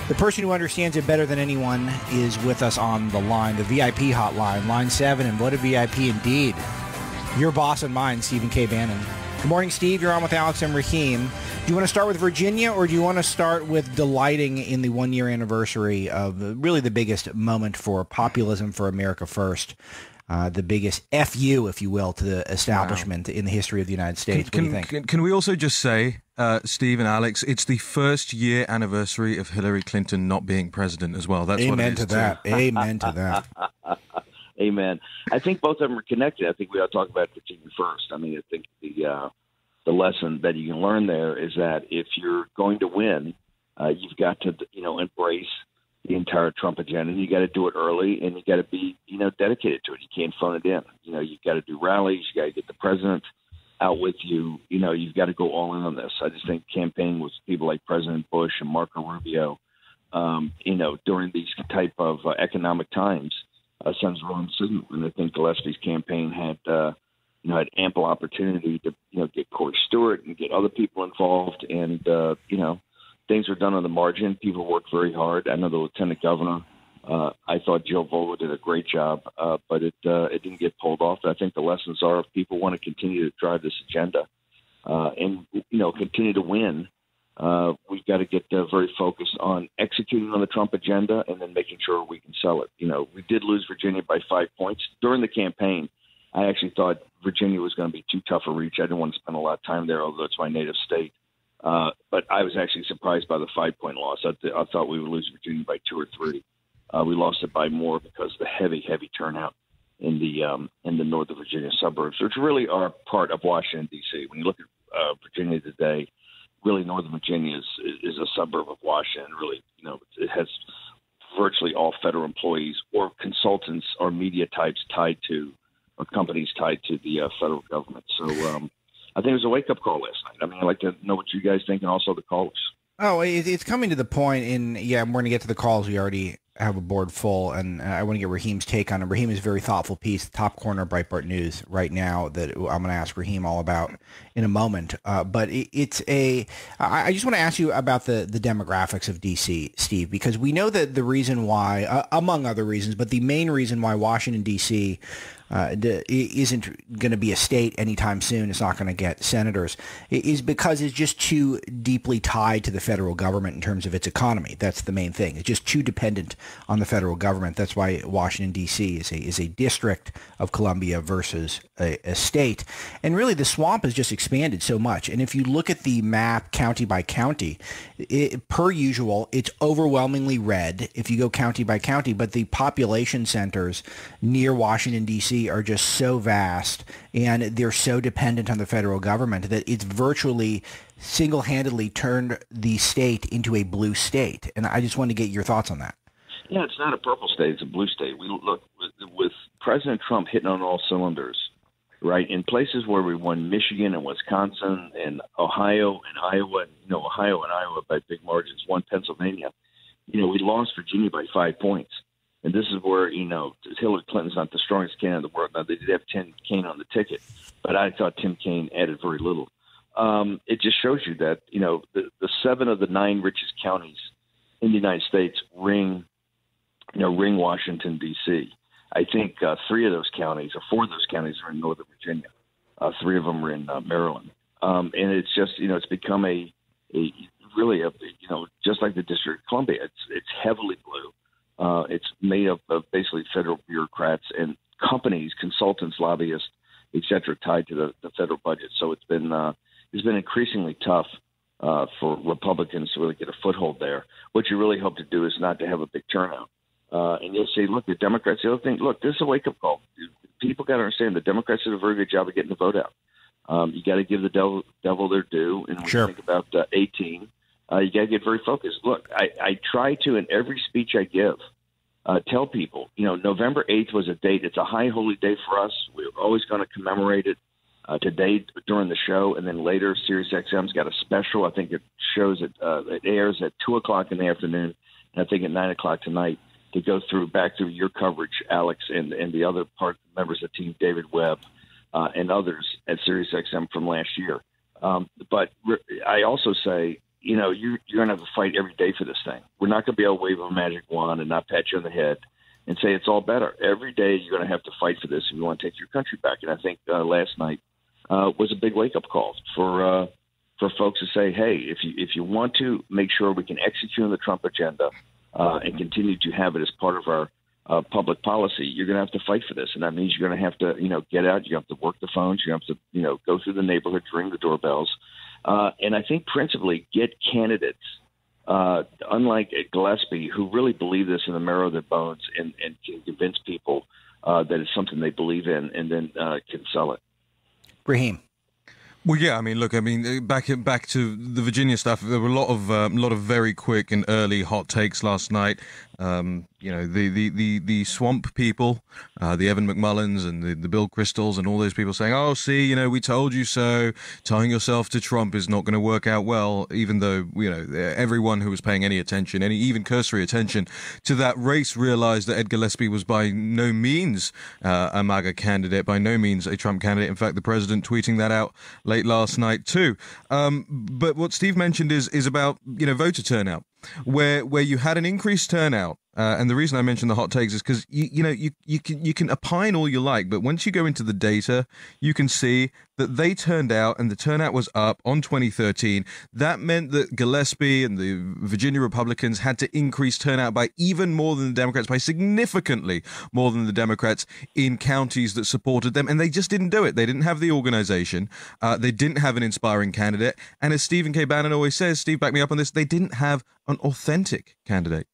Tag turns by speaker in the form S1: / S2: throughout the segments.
S1: The person who understands it better than anyone is with us on the line, the VIP hotline, line 7, and what a VIP indeed. Your boss and mine, Stephen K. Bannon. Good morning, Steve. You're on with Alex and Raheem. Do you want to start with Virginia, or do you want to start with delighting in the one-year anniversary of really the biggest moment for populism for America First? The biggest FU, if you will, to the establishment in the history of the United States. What do you think?
S2: Can we also just say, Steve and Alex, it's the first year anniversary of Hillary Clinton not being president as well. That's
S1: Amen
S2: what it is
S1: to that. Amen to that.
S3: Amen. I think both of them are connected. I think we ought to talk about Virginia first. I mean, I think the lesson that you can learn there is that if you're going to win, you've got to embrace the entire Trump agenda, and you got to do it early, and you got to be, dedicated to it. You can't phone it in. You've got to do rallies. You got to get the president out with you. You've got to go all in on this. I just think campaigning with people like President Bush and Marco Rubio, during these type of economic times, sends the wrong signal. And I think Gillespie's campaign had ample opportunity to, get Corey Stewart and get other people involved, and things were done on the margin. People worked very hard. I know the lieutenant governor. I thought Joe Vogel did a great job, but it didn't get pulled off. I think the lessons are, if people want to continue to drive this agenda and continue to win, we've got to get very focused on executing on the Trump agenda and then making sure we can sell it. We did lose Virginia by 5 points during the campaign. I actually thought Virginia was going to be too tough a reach. I didn't want to spend a lot of time there, although it's my native state. But I was actually surprised by the 5-point loss. I thought we would lose Virginia by 2 or 3. We lost it by more because of the heavy turnout in the Northern Virginia suburbs, which really are part of Washington, D.C. When you look at Virginia today, really Northern Virginia is a suburb of Washington. Really, it has virtually all federal employees or consultants or media types tied to, or companies tied to the federal government. So I think it was a wake-up call last night. I mean, I'd like to know what you guys think, and also the callers.
S1: Oh, it's coming to the point we're going to get to the calls. We already have a board full, and I want to get Raheem's take on it. Raheem is a very thoughtful piece, top corner of Breitbart News right now, that I'm going to ask Raheem all about in a moment. But I just want to ask you about the demographics of D.C., Steve, because we know that the reason why, among other reasons, but the main reason why Washington, D.C. Isn't going to be a state anytime soon, it's not going to get senators, is because it's just too deeply tied to the federal government in terms of its economy. That's the main thing. It's just too dependent on the federal government. That's why Washington, D.C. is a district of Columbia versus a state. And really, the swamp has just expanded so much. And if you look at the map county by county, per usual, it's overwhelmingly red if you go county by county, but the population centers near Washington, D.C. are just so vast, and they're so dependent on the federal government that it's virtually single-handedly turned the state into a blue state. And I just want to get your thoughts on that.
S3: Yeah, it's not a purple state; it's a blue state. We look with President Trump hitting on all cylinders, right? In places where we won Michigan and Wisconsin and Ohio and Iowa, Ohio and Iowa by big margins, won Pennsylvania. We lost Virginia by 5 points. And this is where, Hillary Clinton's not the strongest candidate in the world. Now, they did have Tim Kaine on the ticket, but I thought Tim Kaine added very little. It just shows you that, the 7 of the 9 richest counties in the United States ring Washington, D.C. I think 3 of those counties, or 4 of those counties, are in Northern Virginia. 3 of them are in Maryland. And it's just, it's become a just like the District of Columbia, it's heavily blue. It's made up of basically federal bureaucrats and companies, consultants, lobbyists, et cetera, tied to the federal budget. So it's been increasingly tough for Republicans to really get a foothold there. What you really hope to do is not to have a big turnout. And you'll see, look, the Democrats, the other thing, look, this is a wake-up call. People got to understand the Democrats did a very good job of getting the vote out. You got to give the devil their due. And when you think about 18, you got to get very focused. Look, I try to, in every speech I give, tell people, November 8th was a date. It's a high holy day for us. We're always going to commemorate it today during the show. And then later, SiriusXM's got a special. I think it shows it airs at 2 o'clock in the afternoon. And I think at 9 o'clock tonight to go back through your coverage, Alex, and the other members of the team, David Webb, and others at SiriusXM from last year. But I also say, you're going to have to fight every day for this thing. We're not going to be able to wave a magic wand and not pat you on the head and say it's all better. Every day you're going to have to fight for this if you want to take your country back. And I think last night was a big wake-up call for folks to say, hey, if you want to make sure we can execute on the Trump agenda and continue to have it as part of our public policy, you're going to have to fight for this. And that means you're going to have to, get out. You have to work the phones. You have to, go through the neighborhoods, ring the doorbells. And I think principally get candidates, unlike Gillespie, who really believe this in the marrow of their bones and can convince people that it's something they believe in and then can sell it.
S1: Raheem.
S2: Well, yeah, back to the Virginia stuff. There were a lot of very quick and early hot takes last night. The swamp people, the Evan McMullins and the Bill Kristols and all those people saying, "Oh, see, we told you so. Tying yourself to Trump is not going to work out well." Even though everyone who was paying any attention, even cursory attention to that race, realized that Ed Gillespie was by no means a MAGA candidate, by no means a Trump candidate. In fact, the president tweeting that out late last night too. But what Steve mentioned is about voter turnout, where you had an increased turnout. And the reason I mentioned the hot takes is because you can opine all you like, but once you go into the data, you can see that they turned out, and the turnout was up on 2013. That meant that Gillespie and the Virginia Republicans had to increase turnout by even more than the Democrats, by significantly more than the Democrats in counties that supported them, and they just didn't do it. They didn't have the organization. They didn't have an inspiring candidate. And as Stephen K. Bannon always says, Steve, back me up on this, they didn't have an authentic candidate.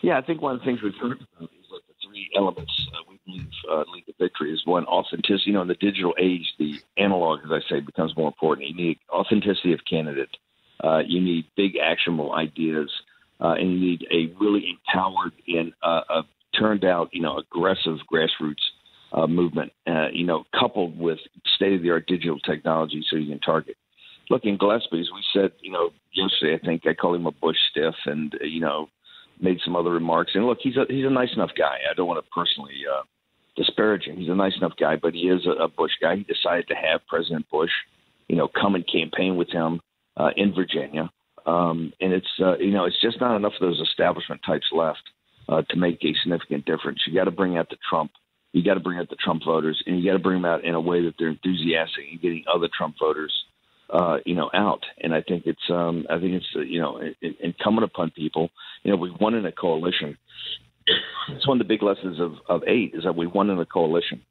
S3: Yeah, I think one of the things we've heard about is that the three elements we believe lead to victory is one, authenticity. In the digital age, the analog, as I say, becomes more important. You need authenticity of candidate. You need big, actionable ideas, and you need a really empowered and turned out, aggressive grassroots movement. Coupled with state-of-the-art digital technology, so you can target. Look, in Gillespie's, we said, yesterday, I think I called him a Bush stiff, and made some other remarks. And look, he's a nice enough guy. I don't want to personally disparage him. He's a nice enough guy, but he is a Bush guy. He decided to have President Bush, come and campaign with him in Virginia. And it's just not enough of those establishment types left to make a significant difference. You got to bring out the Trump. You got to bring out the Trump voters, and you got to bring them out in a way that they're enthusiastic and getting other Trump voters out. And I think it's incumbent upon people. We won in a coalition. It's one of the big lessons of 8 is that we won in a coalition.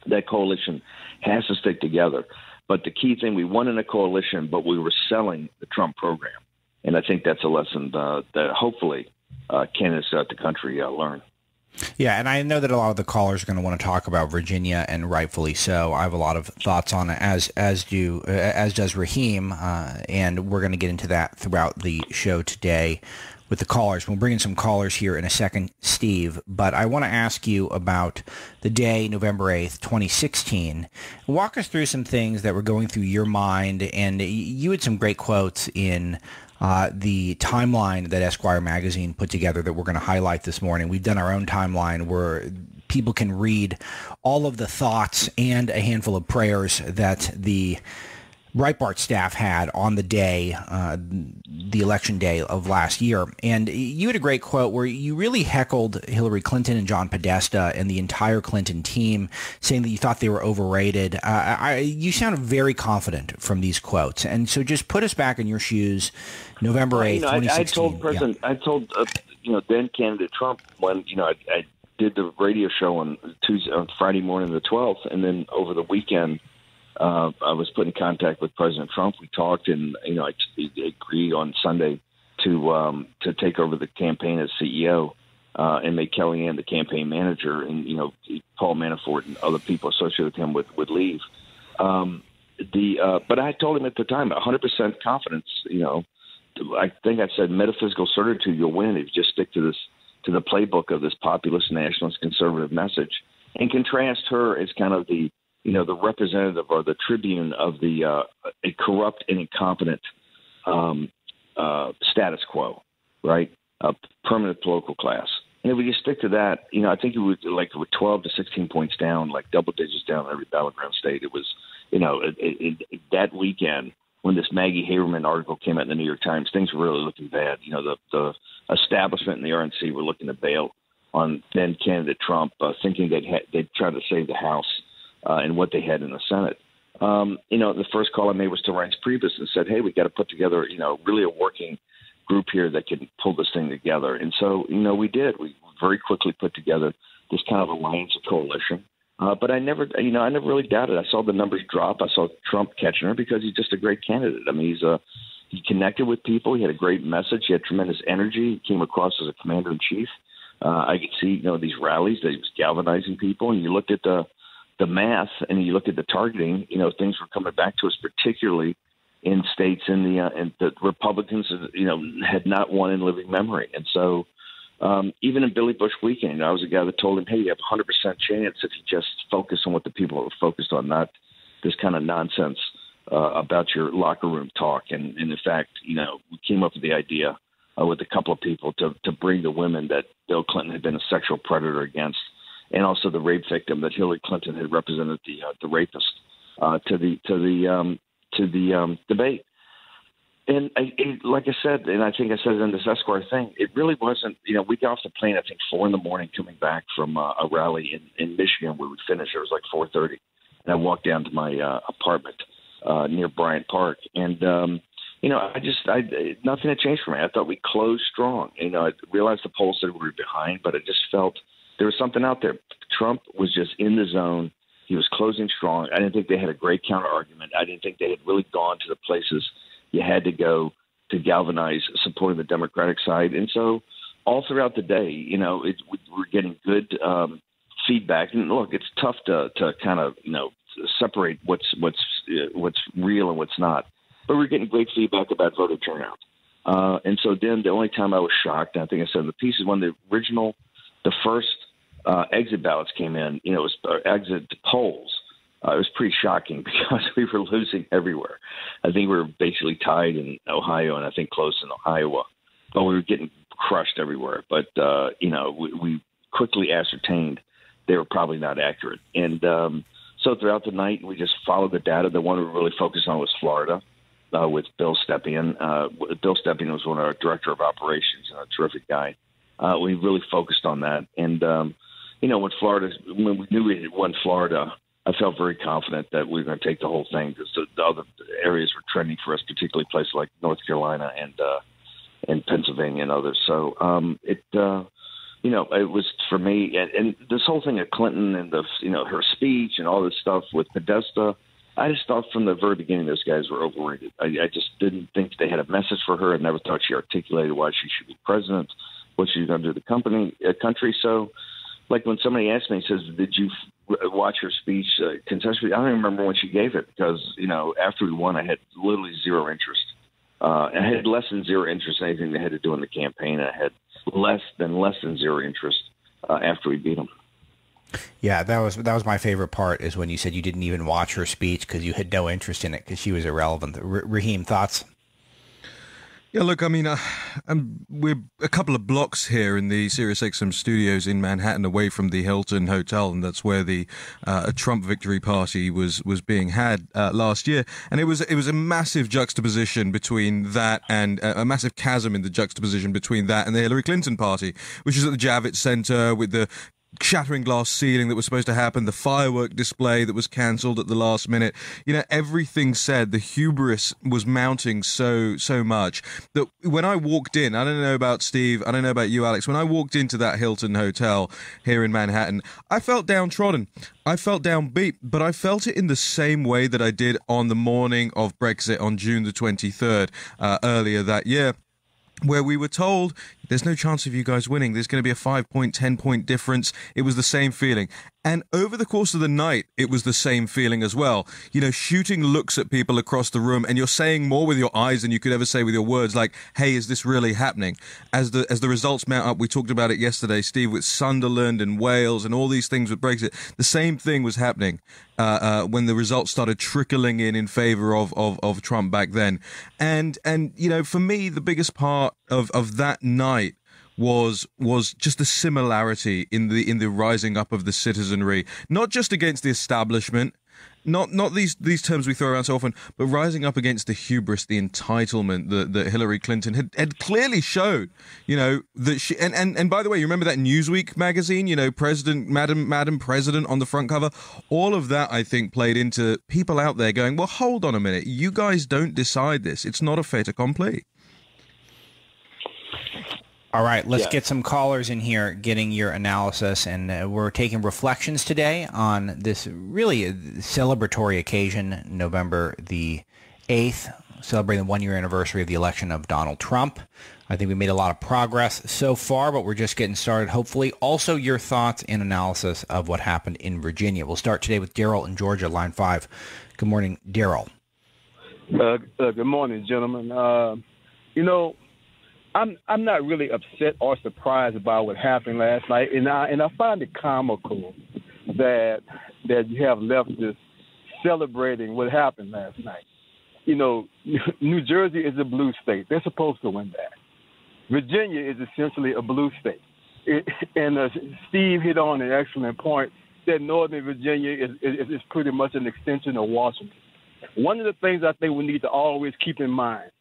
S3: That coalition has to stick together. But the key thing, we won in a coalition, but we were selling the Trump program. And I think that's a lesson that hopefully candidates throughout the country learn.
S1: Yeah, and I know that a lot of the callers are going to want to talk about Virginia, and rightfully so. I have a lot of thoughts on it, as does Raheem, and we're going to get into that throughout the show today with the callers. We'll bring in some callers here in a second, Steve, but I want to ask you about the day, November 8th, 2016. Walk us through some things that were going through your mind, and you had some great quotes in the timeline that Esquire magazine put together that we're going to highlight this morning. We've done our own timeline where people can read all of the thoughts and a handful of prayers that the Breitbart staff had on the day, the election day of last year. And you had a great quote where you really heckled Hillary Clinton and John Podesta and the entire Clinton team, saying that you thought they were overrated. You sounded very confident from these quotes. And so just put us back in your shoes, November 8th, 2016.
S3: I told then candidate Trump when, I did the radio show on Friday morning, the 12th, and then over the weekend, I was put in contact with President Trump. We talked, and I agreed on Sunday to take over the campaign as CEO and make Kellyanne the campaign manager, and Paul Manafort and other people associated with him would leave. But I told him at the time, 100% confidence. I think I said metaphysical certitude, you'll win if you just stick to the playbook of this populist, nationalist, conservative message, and contrast her as kind of the representative or the tribune of a corrupt and incompetent status quo, right? A permanent political class. And if we just stick to that, I think it was like 12 to 16 points down, like double digits down in every battleground state. It was, that weekend, when this Maggie Haberman article came out in the New York Times, things were really looking bad. You know, the establishment and the RNC were looking to bail on then candidate Trump, thinking they'd try to save the House and what they had in the Senate. You know, the first call I made was to Reince Priebus and said, hey, we got to put together, you know, really a working group here that can pull this thing together. And so, you know, we did. We very quickly put together this kind of alliance, a coalition. But I never really doubted. I saw the numbers drop. I saw Trump catching her because he's just a great candidate. I mean, he connected with people. He had a great message. He had tremendous energy. He came across as a commander in chief. I could see, you know, these rallies that he was galvanizing people. And you looked at the math and you looked at the targeting. You know, things were coming back to us, particularly in states and the Republicans, you know, had not won in living memory. And so even in Billy Bush weekend, I was a guy that told him, hey, you have a 100% chance if you just focus on what the people are focused on, not this kind of nonsense about your locker room talk. And in fact, you know, we came up with the idea with a couple of people to bring the women that Bill Clinton had been a sexual predator against, and also the rape victim that Hillary Clinton had represented, the rapist, to the debate. And like I said, and I think I said it in this Esquire thing, it really wasn't, you know, we got off the plane, I think 4 a.m. coming back from a rally in Michigan where we finished. It was like 4:30. And I walked down to my apartment near Bryant Park. And, you know, nothing had changed for me. I thought we closed strong. You know, I realized the polls said we were behind, but I just felt there was something out there. Trump was just in the zone. He was closing strong. I didn't think they had a great counter argument. I didn't think they had really gone to the places you had to go to galvanize supporting the Democratic side. And so all throughout the day, you know, we're getting good feedback. And look, it's tough to kind of, you know, separate what's real and what's not. But we're getting great feedback about voter turnout. And so then the only time I was shocked, and I think I said in the piece, is when the first exit ballots came in, you know, it was exit polls. It was pretty shocking because we were losing everywhere. I think we were basically tied in Ohio and I think close in Iowa, but we were getting crushed everywhere. But, you know, we quickly ascertained they were probably not accurate. And so throughout the night, we just followed the data. The one we really focused on was Florida with Bill Stepien. Bill Stepien was one of our director of operations and a terrific guy. We really focused on that. And, you know, when we knew we had won Florida, I felt very confident that we were going to take the whole thing because the other areas were trending for us, particularly places like North Carolina and Pennsylvania and others. So you know, it was for me, and this whole thing of Clinton and her speech and all this stuff with Podesta, I just thought from the very beginning those guys were overrated. I just didn't think they had a message for her. I never thought she articulated why she should be president, what she's going to do to the country. So, like when somebody asked me, says, "Did you watch her speech contextually?" I don't even remember when she gave it because, you know, after we won, I had literally zero interest. I had less than zero interest in anything they had to do in the campaign. I had less than zero interest after we beat them.
S1: Yeah, that was my favorite part is when you said you didn't even watch her speech because you had no interest in it because she was irrelevant. Raheem, thoughts?
S2: Yeah, look, I mean, we're a couple of blocks here in the SiriusXM studios in Manhattan away from the Hilton Hotel, and that's where the Trump victory party was being had last year. And it was a massive juxtaposition between that and a massive chasm in the juxtaposition between that and the Hillary Clinton party, which is at the Javits Center with the shattering glass ceiling that was supposed to happen, the firework display that was cancelled at the last minute. You know, everything said, the hubris was mounting so much that when I walked in, I don't know about Steve, I don't know about you, Alex, when I walked into that Hilton Hotel here in Manhattan, I felt downtrodden. I felt downbeat, but I felt it in the same way that I did on the morning of Brexit on June the 23rd, earlier that year, where we were told there's no chance of you guys winning. There's going to be a 5-point, 10-point difference. It was the same feeling. And over the course of the night, it was the same feeling as well. You know, shooting looks at people across the room, and you're saying more with your eyes than you could ever say with your words, like, hey, is this really happening? As the results mount up, we talked about it yesterday, Steve, with Sunderland and Wales and all these things with Brexit. The same thing was happening when the results started trickling in favor of Trump back then. And you know, for me, the biggest part of that night was just the similarity in the rising up of the citizenry, not just against the establishment not these terms we throw around so often, but rising up against the hubris, the entitlement that Hillary Clinton had clearly showed, that she, and by the way, you remember that Newsweek magazine, President, Madam President on the front cover? All of that, I think, played into people out there going, well, hold on a minute, you guys don't decide this. It's not a fait accompli.
S1: All right, let's get some callers in here getting your analysis, and we're taking reflections today on this really celebratory occasion, November the 8th, celebrating the one-year anniversary of the election of Donald Trump. I think we made a lot of progress so far, but we're just getting started, hopefully. Also, your thoughts and analysis of what happened in Virginia. We'll start today with Daryl in Georgia, line 5. Good morning, Daryl.
S4: Good morning, gentlemen. I'm not really upset or surprised about what happened last night, and I find it comical that you have leftists celebrating what happened last night. New Jersey is a blue state; they're supposed to win that. Virginia is essentially a blue state, and Steve hit on an excellent point that Northern Virginia is pretty much an extension of Washington. One of the things I think we need to always keep in mind.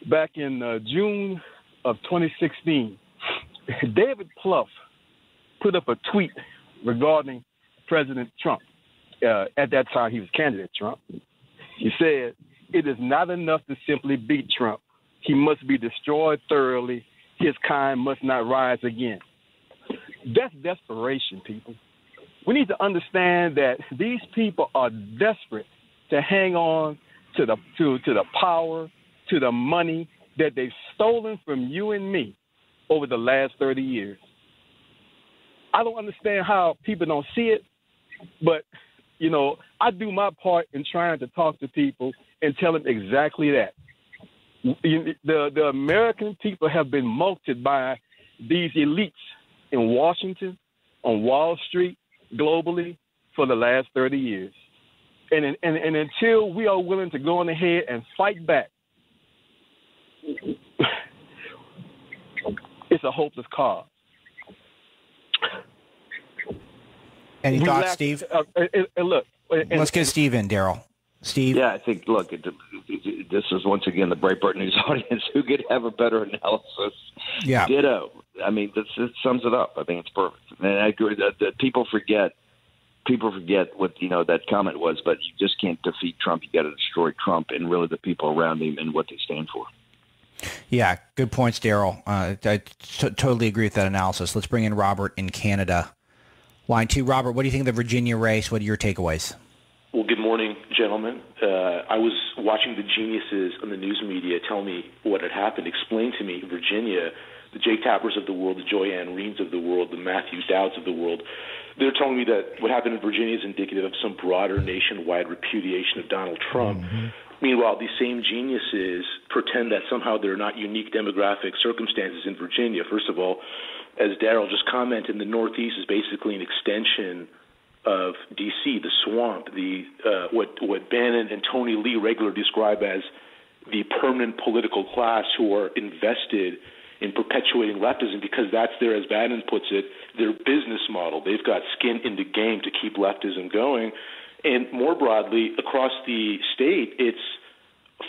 S4: Back in June of 2016, David Plouffe put up a tweet regarding President Trump. At that time, he was candidate Trump. He said, "It is not enough to simply beat Trump. He must be destroyed thoroughly. His kind must not rise again." That's desperation, people. We need to understand that these people are desperate to hang on to the power, to the money that they've stolen from you and me over the last 30 years. I don't understand how people don't see it, but, I do my part in trying to talk to people and tell them exactly that. The American people have been mulcted by these elites in Washington, on Wall Street, globally, for the last 30 years. And until we are willing to go on ahead and fight back, it's a hopeless cause.
S1: Any thoughts, Steve? Let's get Steve in, Daryl. Steve?
S3: Yeah, I think, this is once again the Breitbart News audience who could have a better analysis.
S1: Yeah.
S3: Ditto. I mean, this sums it up. I think it's perfect. And I agree that people forget what, that comment was, but you just can't defeat Trump. You got to destroy Trump and really the people around him and what they stand for.
S1: Yeah, good points, Daryl. I totally agree with that analysis. Let's bring in Robert in Canada. Line 2, Robert, what do you think of the Virginia race? What are your takeaways?
S5: Well, good morning, gentlemen. I was watching the geniuses on the news media tell me what had happened, explain to me Virginia, the Jake Tappers of the world, the Joyanne Reeds of the world, the Matthew Dowds of the world. They're telling me that what happened in Virginia is indicative of some broader nationwide repudiation of Donald Trump. Mm-hmm. Meanwhile, these same geniuses pretend that somehow there are not unique demographic circumstances in Virginia. First of all, as Daryl just commented, the Northeast is basically an extension of D.C., the swamp, what Bannon and Tony Lee regularly describe as the permanent political class who are invested in perpetuating leftism because that's their, as Bannon puts it, their business model. They've got skin in the game to keep leftism going. And more broadly, across the state, it's,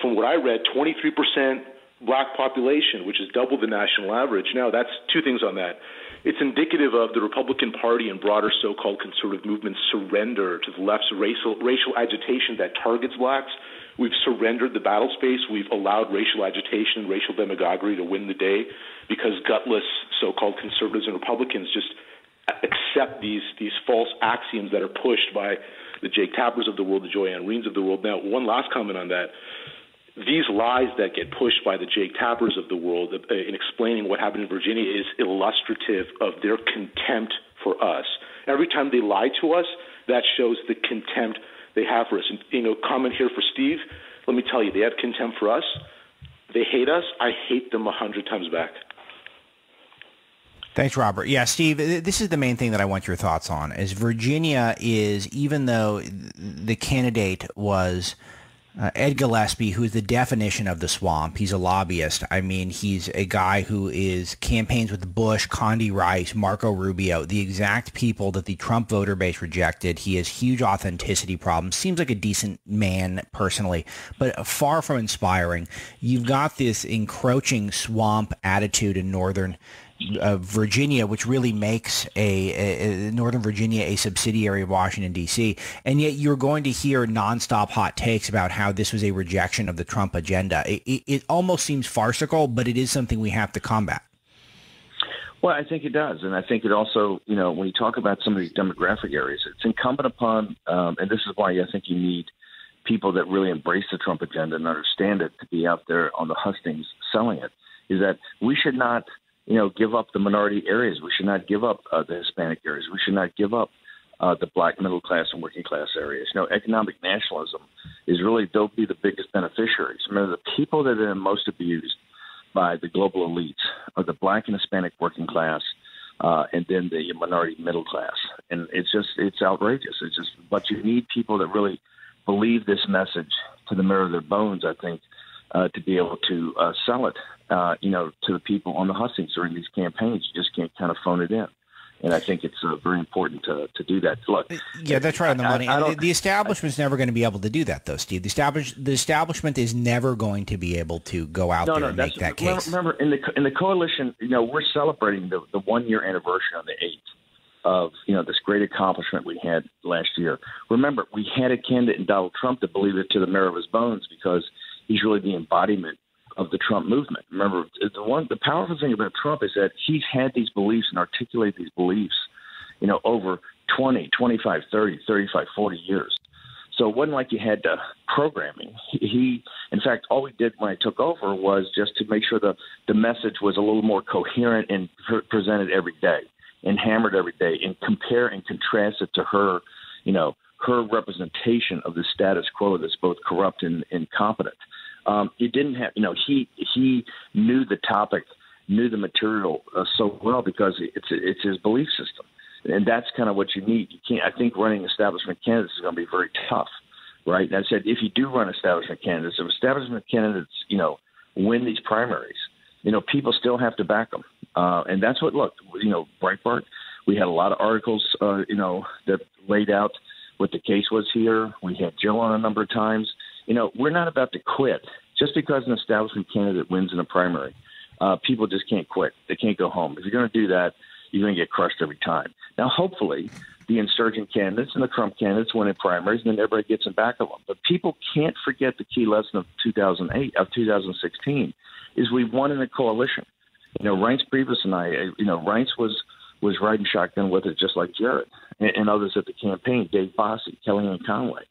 S5: from what I read, 23% black population, which is double the national average. Now, that's two things on that. It's indicative of the Republican Party and broader so-called conservative movement's surrender to the left's racial agitation that targets blacks. We've surrendered the battle space. We've allowed racial agitation and racial demagoguery to win the day because gutless so-called conservatives and Republicans just accept these false axioms that are pushed by the Jake Tappers of the world, the Joyanne Reeds of the world. Now, one last comment on that. These lies that get pushed by the Jake Tappers of the world in explaining what happened in Virginia is illustrative of their contempt for us. Every time they lie to us, that shows the contempt they have for us. And, comment here for Steve, let me tell you, they have contempt for us. They hate us. I hate them 100 times back.
S1: Thanks, Robert. Yeah, Steve, this is the main thing that I want your thoughts on, is Virginia is, even though the candidate was Ed Gillespie, who is the definition of the swamp. He's a lobbyist. I mean, he's a guy who is campaigns with Bush, Condi Rice, Marco Rubio, the exact people that the Trump voter base rejected. He has huge authenticity problems. Seems like a decent man personally, but far from inspiring. You've got this encroaching swamp attitude in northern Virginia, which really makes Northern Virginia a subsidiary of Washington, D.C., and yet you're going to hear nonstop hot takes about how this was a rejection of the Trump agenda. It almost seems farcical, but it is something we have to combat.
S3: Well, I think it does. And I think it also, when you talk about some of these demographic areas, it's incumbent upon, and this is why I think you need people that really embrace the Trump agenda and understand it to be out there on the hustings selling it, is that we should not give up the minority areas. We should not give up the Hispanic areas. We should not give up the black middle class and working class areas. Economic nationalism is really, they'll be the biggest beneficiaries. Remember, the people that are most abused by the global elites are the black and Hispanic working class, and then the minority middle class. And it's outrageous. But you need people that really believe this message to the marrow of their bones, I think, to be able to sell it, to the people on the hustings during these campaigns. You just can't kind of phone it in. And I think it's very important to do that. Look,
S1: yeah, that's right on the money. The establishment's never going to be able to do that, though, Steve. The establishment is never going to be able to go out there and make that case.
S3: Remember, in the coalition, we're celebrating the 1 year anniversary on the 8th of this great accomplishment we had last year. Remember, we had a candidate in Donald Trump that believed it to the marrow of his bones because he's really the embodiment of the Trump movement. Remember, the powerful thing about Trump is that he's had these beliefs and articulated these beliefs, over 20, 25, 30, 35, 40 years. So it wasn't like you had programming. He, in fact, all we did when I took over was just to make sure the message was a little more coherent and presented every day and hammered every day and compare and contrast it to her, her representation of the status quo that's both corrupt and incompetent. It didn't have, he knew the topic, knew the material so well because it's his belief system. And that's kind of what you need. I think running establishment candidates is going to be very tough, right? And I said, if you do run establishment candidates, if establishment candidates, win these primaries, people still have to back them. And that's what, Breitbart, we had a lot of articles, that laid out what the case was here. We had Jill on a number of times. We're not about to quit. Just because an establishment candidate wins in a primary, people just can't quit. They can't go home. If you're going to do that, you're going to get crushed every time. Now, hopefully, the insurgent candidates and the Trump candidates win in primaries, and then everybody gets in back of them. But people can't forget the key lesson of 2016, is we won in a coalition. Reince Priebus and I, Reince was riding shotgun with it just like Jared and others at the campaign, Dave Bosse, Kellyanne Conway.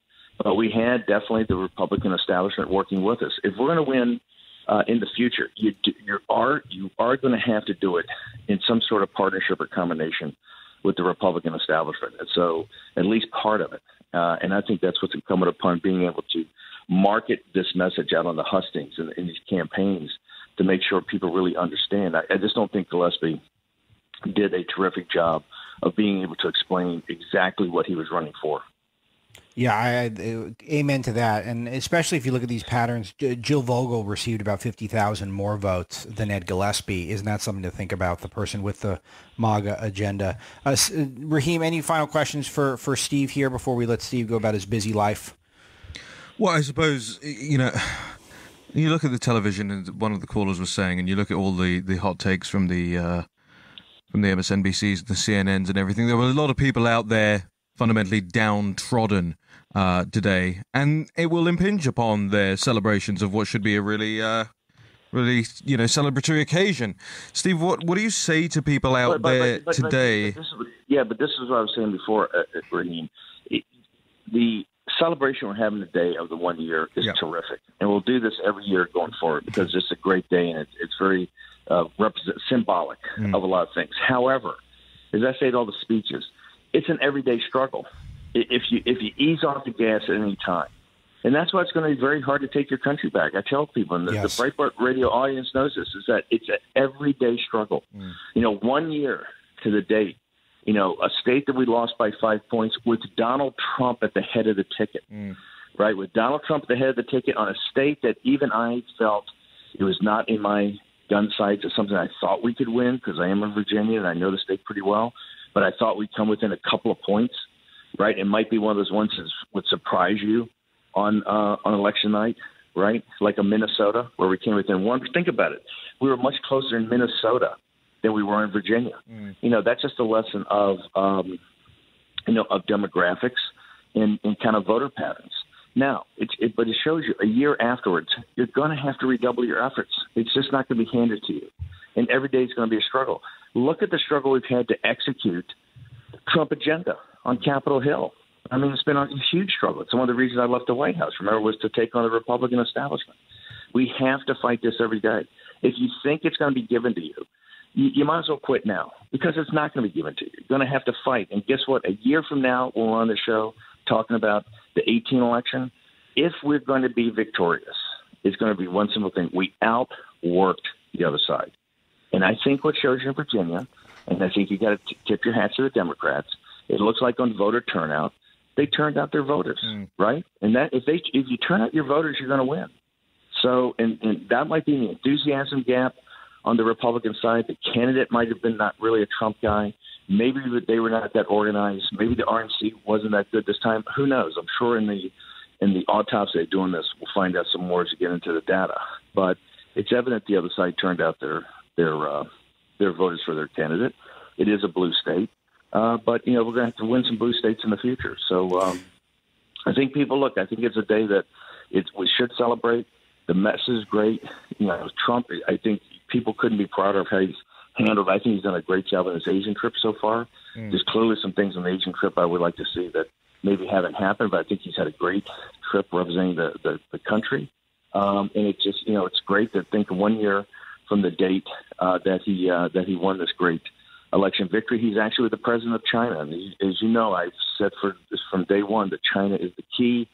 S3: But we had definitely the Republican establishment working with us. If we're going to win in the future, you are going to have to do it in some sort of partnership or combination with the Republican establishment. And so at least part of it. And I think that's what's incumbent upon being able to market this message out on the hustings and in these campaigns to make sure people really understand. I just don't think Gillespie did a terrific job of being able to explain exactly what he was running for.
S1: Yeah, amen to that. And especially if you look at these patterns, Jill Vogel received about 50,000 more votes than Ed Gillespie. Isn't that something to think about, the person with the MAGA agenda? Raheem, any final questions for Steve here before we let Steve go about his busy life?
S2: Well, I suppose, you look at the television, and one of the callers was saying, and you look at all the hot takes from the MSNBCs, the CNNs and everything, there were a lot of people out there fundamentally downtrodden today, and it will impinge upon their celebrations of what should be a really celebratory occasion. Steve, what do you say to people out there today?
S3: This is what I was saying before, Raheem. The celebration we're having today of the 1 year is terrific, and we'll do this every year going forward because it's a great day and it's very symbolic of a lot of things. However, as I say in all the speeches, it's an everyday struggle. If you ease off the gas at any time, and that's why it's going to be very hard to take your country back. I tell people, and the Breitbart radio audience knows this, is that it's an everyday struggle. 1 year to the date, a state that we lost by 5 points with Donald Trump at the head of the ticket. right? With Donald Trump at the head of the ticket on a state that even I felt it was not in my gun sights. It's something I thought we could win because I am in Virginia and I know the state pretty well, but I thought we'd come within a couple of points, right? It might be one of those ones that would surprise you on election night, right? Like a Minnesota where we came within one. Think about it. We were much closer in Minnesota than we were in Virginia. That's just a lesson of, of demographics and kind of voter patterns. Now, but it shows you a year afterwards, you're going to have to redouble your efforts. It's just not going to be handed to you. And every day is going to be a struggle. Look at the struggle we've had to execute the Trump agenda on Capitol Hill. I mean, it's been a huge struggle. It's one of the reasons I left the White House, remember, was to take on the Republican establishment. We have to fight this every day. If you think it's going to be given to you, you might as well quit now because it's not going to be given to you. You're going to have to fight. And guess what? A year from now, when we're on the show talking about the 2018 election, if we're going to be victorious, it's going to be one simple thing. We outworked the other side. And I think what shows you in Virginia, and I think you got to tip your hats to the Democrats, it looks like on voter turnout, they turned out their voters, right? And that if you turn out your voters, you're going to win. So, and that might be the enthusiasm gap on the Republican side. The candidate might have been not really a Trump guy. Maybe they were not that organized. Maybe the RNC wasn't that good this time. Who knows? I'm sure in the autopsy of doing this, we'll find out some more as we get into the data. But it's evident the other side turned out their voters for their candidate. It is a blue state, but we're going to have to win some blue states in the future. So I think I think it's a day that we should celebrate. The message is great. Trump, I think people couldn't be prouder of how he's handled. I think he's done a great job on his Asian trip so far. There's clearly some things on the Asian trip I would like to see that maybe haven't happened, but I think he's had a great trip representing the country. And it's just, it's great to think 1 year from the date that he won this great election victory, he's actually the president of China. And as you know, I've said from day one that China is the key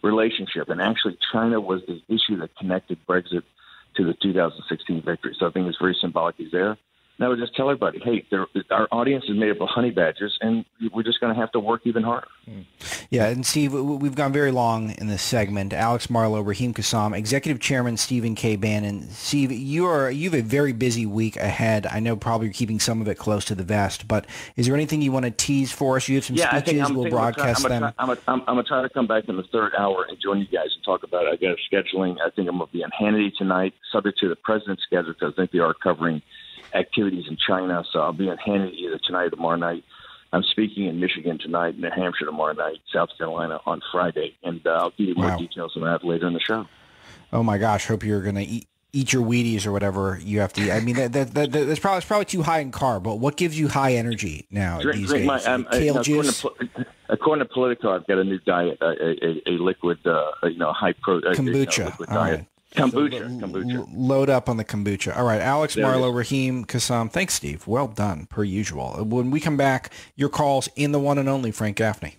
S3: relationship. And actually, China was the issue that connected Brexit to the 2016 victory. So I think it's very symbolic he's there. And I would just tell everybody, hey, our audience is made up of honey badgers, and we're just going to have to work even harder.
S1: Yeah, and Steve, we've gone very long in this segment. Alex Marlow, Raheem Kassam, Executive Chairman Stephen K. Bannon. Steve, you have a very busy week ahead. I know probably you're keeping some of it close to the vest, but is there anything you want to tease for us? You have some speeches. We'll broadcast them.
S3: I'm going to try to come back in the third hour and join you guys and talk about it. I got scheduling. I think I'm going to be on Hannity tonight, subject to the president's schedule, because I think they are covering activities in China. So I'll be on Hannity either tonight or tomorrow night. I'm speaking in Michigan tonight, New Hampshire tomorrow night, South Carolina on Friday, and I'll give you more details on that later in the show.
S1: Oh my gosh! Hope you're going to eat your Wheaties or whatever you have to eat. I mean, that's probably too high in carb. But what gives you high energy now these days? Kale juice.
S3: According to Politico, I've got a new diet, a liquid, high protein
S1: kombucha.
S3: Liquid diet. Right. Kombucha.
S1: Load up on the kombucha. All right, Alex Marlow, Raheem Kassam. Thanks, Steve. Well done, per usual. When we come back, your calls in the one and only Frank Gaffney.